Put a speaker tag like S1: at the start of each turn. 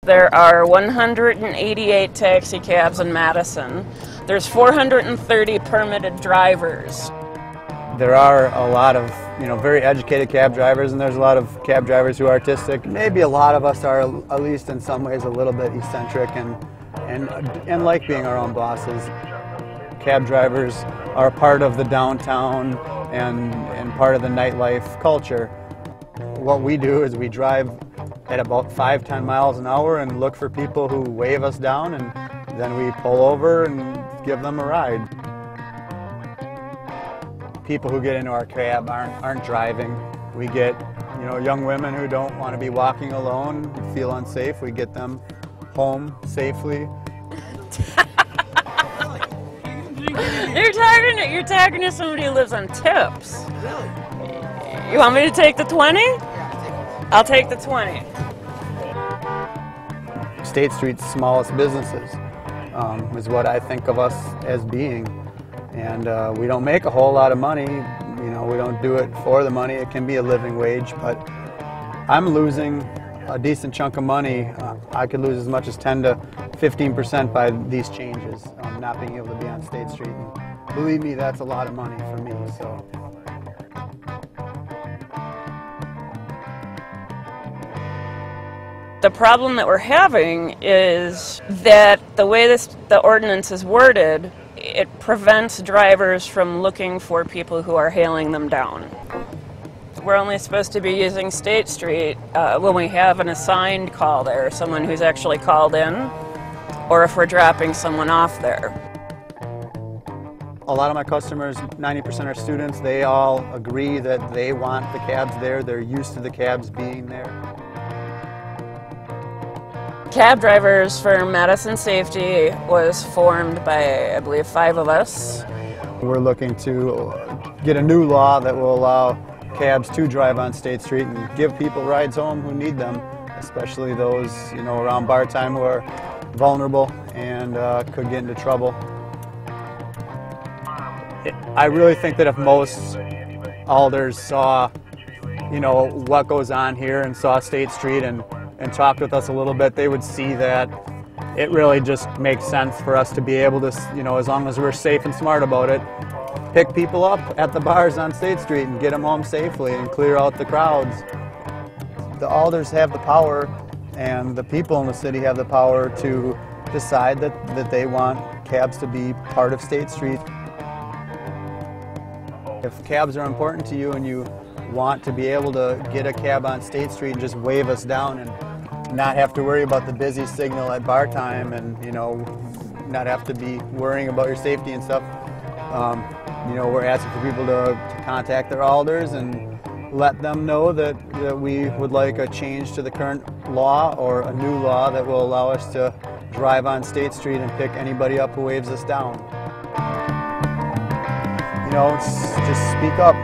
S1: There are 188 taxi cabs in Madison. There's 430 permitted drivers.
S2: There are a lot of, very educated cab drivers, and there's a lot of cab drivers who are artistic. Maybe a lot of us are, at least in some ways, a little bit eccentric and like being our own bosses. Cab drivers are a part of the downtown and part of the nightlife culture. What we do is we drive at about 5-10 miles an hour and look for people who wave us down, and then we pull over and give them a ride. People who get into our cab aren't driving. We get, young women who don't want to be walking alone, feel unsafe. We get them home safely.
S1: You're talking to somebody who lives on tips. Really? You want me to take the 20? Yeah, I'll take the 20.
S2: State Street's smallest businesses is what I think of us as being. And we don't make a whole lot of money. We don't do it for the money. It can be a living wage, but I'm losing a decent chunk of money. I could lose as much as 10 to 15% by these changes, not being able to be on State Street. And believe me, that's a lot of money for me. So.
S1: The problem that we're having is that the way the ordinance is worded, it prevents drivers from looking for people who are hailing them down. We're only supposed to be using State Street when we have an assigned call there, someone who's actually called in, or if we're dropping someone off there.
S2: A lot of my customers, 90% are students, they all agree that they want the cabs there. They're used to the cabs being there.
S1: Cab Drivers for Madison Safety was formed by, I believe, 5 of us.
S2: We're looking to get a new law that will allow cabs to drive on State Street and give people rides home who need them, especially those, around bar time who are vulnerable and could get into trouble. I really think that if most alders saw, what goes on here and saw State Street and talked with us a little bit, they would see that it really just makes sense for us to be able to, as long as we're safe and smart about it, pick people up at the bars on State Street and get them home safely and clear out the crowds. The alders have the power, and the people in the city have the power to decide that they want cabs to be part of State Street. If cabs are important to you and you want to be able to get a cab on State Street and just wave us down and not have to worry about the busy signal at bar time and, not have to be worrying about your safety and stuff, we're asking for people to contact their alders and let them know that we would like a change to the current law or a new law that will allow us to drive on State Street and pick anybody up who waves us down. Just speak up.